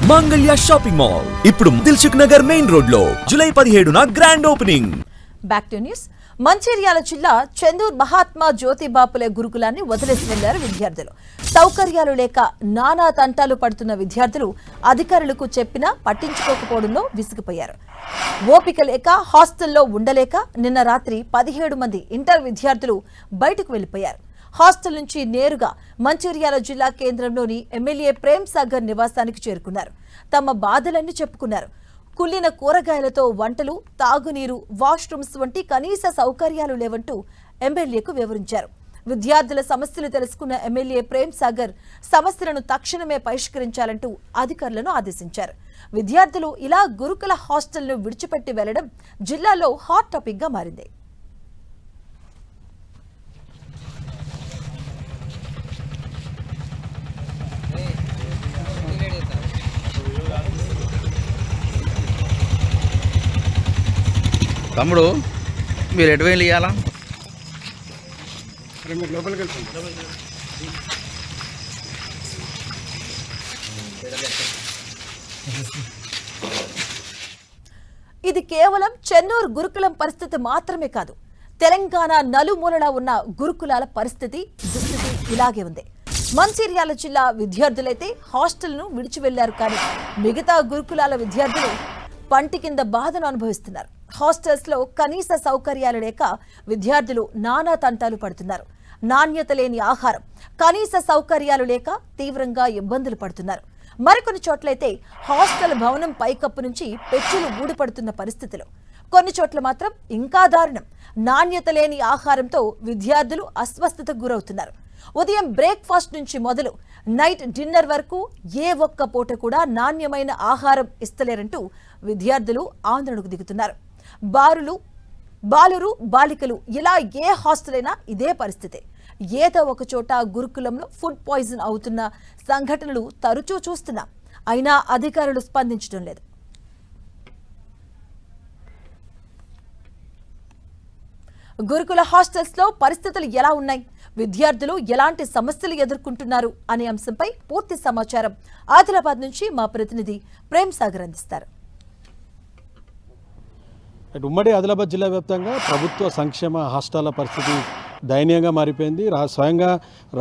Mangalya shopping mall ఇప్పుడు Dilsukh Nagar main road లో July 17న grand opening. Back to news. Mancherial జిల్లా చందూర్ మహాత్మా జ్యోతిబాపులే గురుకులాన్ని వదిలేసి వెళ్లారు విద్యార్థులు. సౌకర్యాలు లేక నానా తంటాలు పడుతున్న విద్యార్థులు అధికారులకు చెప్పినా పట్టించుకోకపోవడంలో విసిగిపోయారు. ఓపిక లేక హాస్టల్లో ఉండలేక నిన్న రాత్రి 17 మంది ఇంటర్ విద్యార్థులు బయటకు వెళ్లిపోయారు. హాస్టల్ నుంచి నేరుగా మంచిర్యాల జిల్లా కేంద్రంలోని ఎమ్మెల్యే ప్రేమ్ సాగర్ నివాసానికి చేరుకున్నారు. తమ బాధలన్నీ చెప్పుకున్నారు. కుళ్ళిన కూరగాయలతో వంటలు, తాగునీరు, వాష్రూమ్స్ వంటి కనీస సౌకర్యాలు లేవంటూ ఎమ్మెల్యేకు వివరించారు. విద్యార్థుల సమస్యలు తెలుసుకున్న ఎమ్మెల్యే ప్రేమ్ సాగర్ సమస్యలను తక్షణమే పరిష్కరించాలంటూ అధికారులను ఆదేశించారు. విద్యార్థులు ఇలా గురుకుల హాస్టల్ను విడిచిపెట్టి వెళ్లడం జిల్లాలో హాట్ టాపిక్ గా మారింది. తమ్ముడు మీరు ఎటు వెళ్ళి ఇవ్వాలా? ఇది కేవలం చెన్నూరు గురుకులం పరిస్థితి మాత్రమే కాదు, తెలంగాణ నలుమూలలా ఉన్న గురుకులాల దుస్థితి ఇలాగే ఉంది. మంచిర్యాల జిల్లా విద్యార్థులైతే హాస్టల్ను విడిచి వెళ్లారు, కానీ మిగతా గురుకులాల విద్యార్థులు పంటి కింద బాధను అనుభవిస్తున్నారు. హాస్టల్స్ లో కనీస సౌకర్యాలు లేక విద్యార్థులు నానా తంటాలు పడుతున్నారు. నాణ్యత లేని ఆహారం, కనీస సౌకర్యాలు లేక తీవ్రంగా ఇబ్బందులు పడుతున్నారు. మరికొన్ని చోట్లయితే హాస్టల్ భవనం పైకప్పు నుంచి పెచ్చులు ఊడిపడుతున్న పరిస్థితులు. కొన్ని చోట్ల మాత్రం ఇంకా దారుణం. నాణ్యత లేని ఆహారంతో విద్యార్థులు అస్వస్థతకు గురవుతున్నారు. ఉదయం బ్రేక్ఫాస్ట్ నుంచి మొదలు నైట్ డిన్నర్ వరకు ఏ ఒక్క పూట కూడా నాణ్యమైన ఆహారం ఇస్తలేరంటూ విద్యార్థులు ఆందోళనకు దిగుతున్నారు. బాలురు బాలికలు ఇలా ఏ హాస్టల్ అయినా ఇదే పరిస్థితి. ఏదో ఒక చోట గురుకులంలో ఫుడ్ పాయిజన్ అవుతున్న సంఘటనలు తరచూ చూస్తున్నాం. అయినా అధికారులు స్పందించడం లేదు. గురుకుల హాస్టల్స్ లో పరిస్థితులు ఎలా ఉన్నాయి, విద్యార్థులు ఎలాంటి సమస్యలు ఎదుర్కొంటున్నారు అనే అంశంపై పూర్తి సమాచారం ఆదిలాబాద్ నుంచి మా ప్రతినిధి ప్రేమ్ సాగర్ అందిస్తారు. ఉమ్మడి ఆదిలాబాద్ జిల్లా వ్యాప్తంగా ప్రభుత్వ సంక్షేమ హాస్టళ్ల పరిస్థితి దయనీయంగా మారిపోయింది. స్వయంగా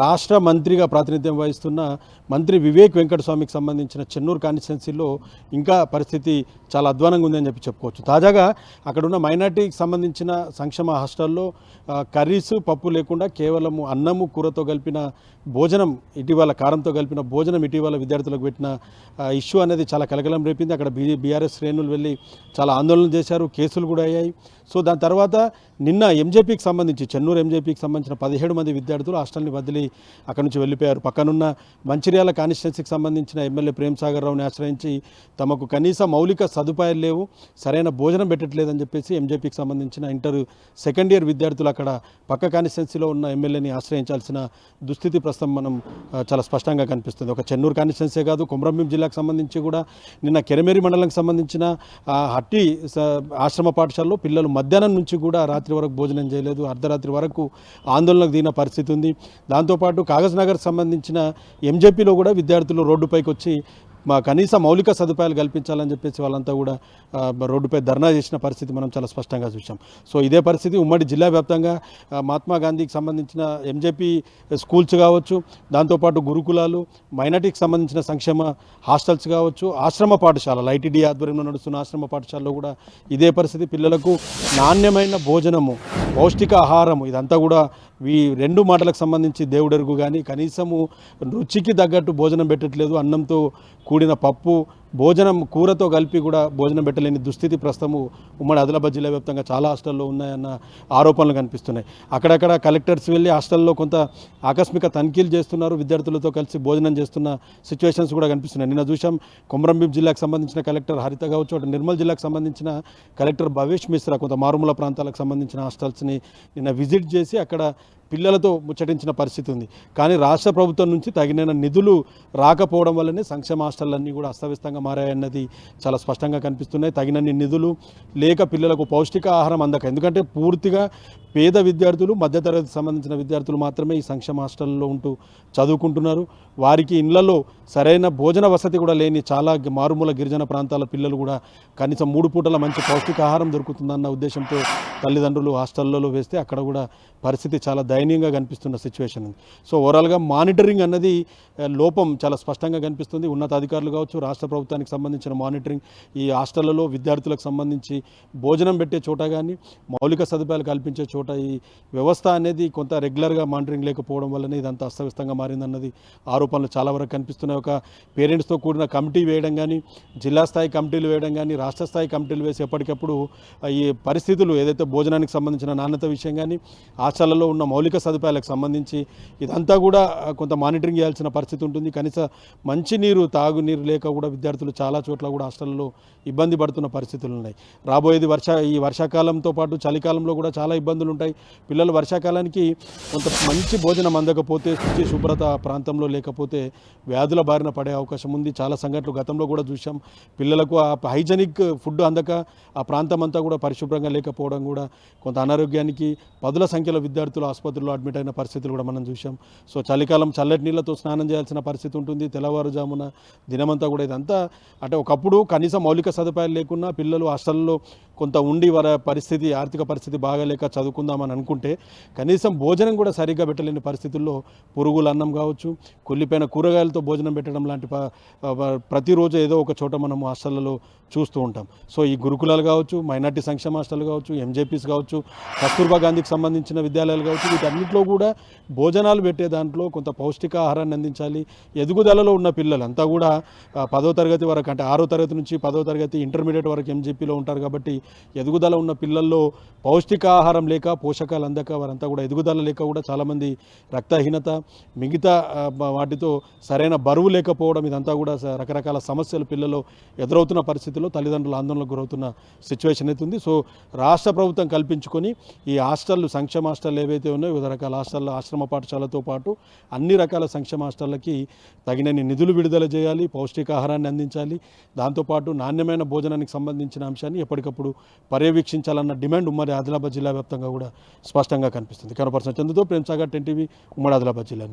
రాష్ట్ర మంత్రిగా ప్రాతినిధ్యం వహిస్తున్న మంత్రి వివేక్ వెంకటస్వామికి సంబంధించిన చెన్నూరు కాన్స్టిట్యున్సీలో ఇంకా పరిస్థితి చాలా అధ్వానంగా ఉందని చెప్పుకోవచ్చు. తాజాగా అక్కడున్న మైనార్టీకి సంబంధించిన సంక్షేమ హాస్టల్లో కర్రీసు, పప్పు లేకుండా కేవలం అన్నము, కూరతో కలిపిన భోజనం, ఇటీవల కారంతో కలిపిన భోజనం ఇటీవల విద్యార్థులకు పెట్టిన ఇష్యూ అనేది చాలా కలకలం రేపింది. అక్కడ బీఆర్ఎస్ శ్రేణులు వెళ్ళి చాలా ఆందోళన చేశారు, కేసులు కూడా అయ్యాయి. సో దాని తర్వాత నిన్న ఎంజేపీకి సంబంధించి చెన్నూరు ఎంజేపీకి సంబంధించిన 17 మంది విద్యార్థులు హాస్టల్ని వదిలి అక్కడి నుంచి వెళ్ళిపోయారు. పక్కనున్న మంచిర్యాల కాన్స్టిట్యున్సీకి సంబంధించిన ఎమ్మెల్యే ప్రేమ్ సాగర్ రావుని ఆశ్రయించి తమకు కనీస మౌలిక సదుపాయాలు లేవు, సరైన భోజనం పెట్టట్లేదని చెప్పేసి ఎంజేపీకి సంబంధించిన ఇంటర్ సెకండ్ ఇయర్ విద్యార్థులు అక్కడ పక్క కాన్స్టిట్యున్సీలో ఉన్న ఎమ్మెల్యేని ఆశ్రయించాల్సిన దుస్థితి ప్రస్తుతం మనం చాలా స్పష్టంగా కనిపిస్తుంది. ఒక చెన్నూరు కాన్స్టిట్యున్సీ కాదు, కొమరంభీం జిల్లాకు సంబంధించి కూడా నిన్న కెరమేరి మండలంకి సంబంధించిన హట్టి ఆశ్రమ పాఠశాలలో పిల్లలు మధ్యాహ్నం నుంచి కూడా రాత్రి వరకు భోజనం చేయలేదు, అర్ధరాత్రి వరకు ఆందోళనకు దిగిన పరిస్థితి ఉంది. దాంతోపాటు కాగజ్ నగర్ సంబంధించిన ఎంజేపీలో కూడా విద్యార్థులు రోడ్డుపైకి వచ్చి మా కనీస మౌలిక సదుపాయాలు కల్పించాలని చెప్పేసి వాళ్ళంతా కూడా రోడ్డుపై ధర్నా చేసిన పరిస్థితి మనం చాలా స్పష్టంగా చూసాం. సో ఇదే పరిస్థితి ఉమ్మడి జిల్లా వ్యాప్తంగా మహాత్మా గాంధీకి సంబంధించిన ఎంజేపీ స్కూల్స్ కావచ్చు, దాంతోపాటు గురుకులాలు, మైనార్టీకి సంబంధించిన సంక్షేమ హాస్టల్స్ కావచ్చు, ఆశ్రమ పాఠశాలలు ఐటీడీ ఆధ్వర్యంలో నడుస్తున్న ఆశ్రమ పాఠశాలలో కూడా ఇదే పరిస్థితి. పిల్లలకు నాణ్యమైన భోజనము, పౌష్టికాహారము ఇదంతా కూడా ఈ రెండు మాటలకు సంబంధించి దేవుడెరుగు, కానీ కనీసము రుచికి తగ్గట్టు భోజనం పెట్టట్లేదు. అన్నంతో కూడిన పప్పు, భోజనం కూరతో కలిపి కూడా భోజనం పెట్టలేని దుస్థితి ప్రస్తుతము ఉమ్మడి ఆదిలాబాద్ జిల్లా వ్యాప్తంగా చాలా హాస్టల్లో ఉన్నాయన్న ఆరోపణలు కనిపిస్తున్నాయి. అక్కడక్కడ కలెక్టర్స్ వెళ్ళి హాస్టల్లో కొంత ఆకస్మిక తనిఖీలు చేస్తున్నారు, విద్యార్థులతో కలిసి భోజనం చేస్తున్న సిచ్యువేషన్స్ కూడా కనిపిస్తున్నాయి. నిన్న చూసాం కొమరంభీం జిల్లాకు సంబంధించిన కలెక్టర్ హరిత కావచ్చు, అటు నిర్మల్ జిల్లాకు సంబంధించిన కలెక్టర్ భవేష్ మిశ్రా కొంత మారుమూల ప్రాంతాలకు సంబంధించిన హాస్టల్స్ని నిన్న విజిట్ చేసి అక్కడ పిల్లలతో ముచ్చటించిన పరిస్థితి ఉంది. కానీ రాష్ట్ర ప్రభుత్వం నుంచి తగిన నిధులు రాకపోవడం వల్లనే సంక్షేమ హాస్టళ్ళన్నీ కూడా అస్తవ్యస్తంగా కేంద్రంగా మారాయన్నది చాలా స్పష్టంగా కనిపిస్తున్నాయి. తగినన్ని నిధులు లేక పిల్లలకు పౌష్టికాహారం అందక, ఎందుకంటే పూర్తిగా పేద విద్యార్థులు, మధ్యతరగతికి సంబంధించిన విద్యార్థులు మాత్రమే ఈ సంక్షేమ హాస్టల్లో ఉంటూ చదువుకుంటున్నారు. వారికి ఇళ్లలో సరైన భోజన వసతి కూడా లేని చాలా మారుమూల గిరిజన ప్రాంతాల పిల్లలు కూడా కనీసం 3 పూటల మంచి పౌష్టికాహారం దొరుకుతుందన్న ఉద్దేశంతో తల్లిదండ్రులు హాస్టళ్లలో వేస్తే అక్కడ కూడా పరిస్థితి చాలా దయనీయంగా కనిపిస్తున్న సిచ్యువేషన్ ఉంది. సో ఓవరాల్గా మానిటరింగ్ అన్నది లోపం చాలా స్పష్టంగా కనిపిస్తుంది. ఉన్నతాధికారులు కావచ్చు, రాష్ట్ర ప్రభుత్వానికి సంబంధించిన మానిటరింగ్ ఈ హాస్టళ్లలో విద్యార్థులకు సంబంధించి భోజనం పెట్టే చోట కానీ, మౌలిక సదుపాయాలు కల్పించే చోట ఈ వ్యవస్థ అనేది కొంత రెగ్యులర్గా మానిటరింగ్ లేకపోవడం వల్లనే ఇదంతా అస్తవ్యస్తంగా మారిందన్నది ఆరోపణలు చాలా వరకు కనిపిస్తున్నాయి. ఒక పేరెంట్స్తో కూడిన కమిటీ వేయడం కానీ, జిల్లా స్థాయి కమిటీలు వేయడం కానీ, రాష్ట్ర స్థాయి కమిటీలు వేసి ఎప్పటికప్పుడు ఈ పరిస్థితులు ఏదైతే భోజనానికి సంబంధించిన నాణ్యత విషయం కానీ, హాస్టళ్లలో ఉన్న మౌలిక సదుపాయాలకు సంబంధించి ఇదంతా కూడా కొంత మానిటరింగ్ చేయాల్సిన పరిస్థితి ఉంటుంది. కనీస మంచినీరు, తాగునీరు లేక కూడా విద్యార్థులు చాలా చోట్ల కూడా హాస్టల్లో ఇబ్బంది పడుతున్న పరిస్థితులు ఉన్నాయి. రాబోయేది ఈ వర్షాకాలంతో పాటు చలికాలంలో కూడా చాలా ఇబ్బందులు ఉంటాయి. పిల్లలు వర్షాకాలానికి కొంత మంచి భోజనం అందకపోతే, శుచి శుభ్రత ప్రాంతంలో లేకపోతే వ్యాధుల బారిన పడే అవకాశం ఉంది. చాలా సంఘటనలు గతంలో కూడా చూసాం. పిల్లలకు ఆ హైజెనిక్ ఫుడ్ అందక ఆ ప్రాంతం అంతా కూడా పరిశుభ్రంగా లేకపోవడం కూడా కొంత అనారోగ్యానికి పదుల సంఖ్యలో విద్యార్థులు ఆసుపత్రుల్లో అడ్మిట్ అయిన పరిస్థితులు కూడా మనం చూసాం. సో చలికాలం చల్లటి నీళ్ళతో స్నానం చేయాల్సిన పరిస్థితి ఉంటుంది. తెల్లవారుజామున దినమంతా కూడా ఇదంతా అంటే ఒకప్పుడు కనీసం మౌలిక సదుపాయాలు లేకున్నా పిల్లలు హాస్టల్లో కొంత ఉండి వారి పరిస్థితి, ఆర్థిక పరిస్థితి బాగాలేక చదువుకుందామని అనుకుంటే కనీసం భోజనం కూడా సరిగ్గా పెట్టలేని పరిస్థితుల్లో పురుగుల అన్నం కావచ్చు, కుళ్ళిపోయిన కూరగాయలతో భోజనం పెట్టడం లాంటి ప్రతిరోజు ఏదో ఒక చోట మనం హాస్టళ్లలో చూస్తూ ఉంటాం. సో ఈ గురుకులాలు కావచ్చు, మైనార్టీ సంక్షేమ హాస్టల్ కావచ్చు, ఎంజేపీస్ కావచ్చు, కస్తూర్బా గాంధీకి సంబంధించిన విద్యాలయాలు కావచ్చు, వీటన్నిటిలో కూడా భోజనాలు పెట్టే దాంట్లో కొంత పౌష్టికాహారాన్ని అందించాలి. ఎదుగుదలలో ఉన్న పిల్లలంతా కూడా 10వ తరగతి వరకు, అంటే 6వ తరగతి నుంచి 10వ తరగతి ఇంటర్మీడియట్ వరకు ఎంజేపీలో ఉంటారు కాబట్టి ఎదుగుదల ఉన్న పిల్లల్లో పౌష్టికాహారం లేక, పోషకాలు అందక వారంతా కూడా ఎదుగుదల లేక కూడా చాలామంది రక్తహీనత, మిగతా వాటితో సరైన బరువు లేకపోవడం, ఇదంతా కూడా రకరకాల సమస్యలు పిల్లలు ఎదురవుతున్న పరిస్థితుల్లో తల్లిదండ్రులు ఆందోళనకు గురవుతున్న సిచ్యువేషన్ అయితే ఉంది. సో రాష్ట్ర ప్రభుత్వం కల్పించుకొని ఈ హాస్టళ్ళు, సంక్షేమ హాస్టళ్ళు ఏవైతే ఉన్నాయో వివిధ రకాల హాస్టళ్ళు, ఆశ్రమ పాఠశాలతో పాటు అన్ని రకాల సంక్షేమ హాస్టళ్ళకి తగినన్ని నిధులు విడుదల చేయాలి, పౌష్టికాహారాన్ని అందించాలి. దాంతోపాటు నాణ్యమైన భోజనానికి సంబంధించిన అంశాన్ని ఎప్పటికప్పుడు పర్యవేక్షించాలన్న డిమాండ్ ఉమ్మడి ఆదిలాబాద్ జిల్లా వ్యాప్తంగా కూడా స్పష్టంగా కనిపిస్తుంది. కెమెరా పర్సన్ చందుతో ప్రేమ్ సాగర్, 10 టీవీ, ఉమ్మడి ఆదిలాబాద్ జిల్లా.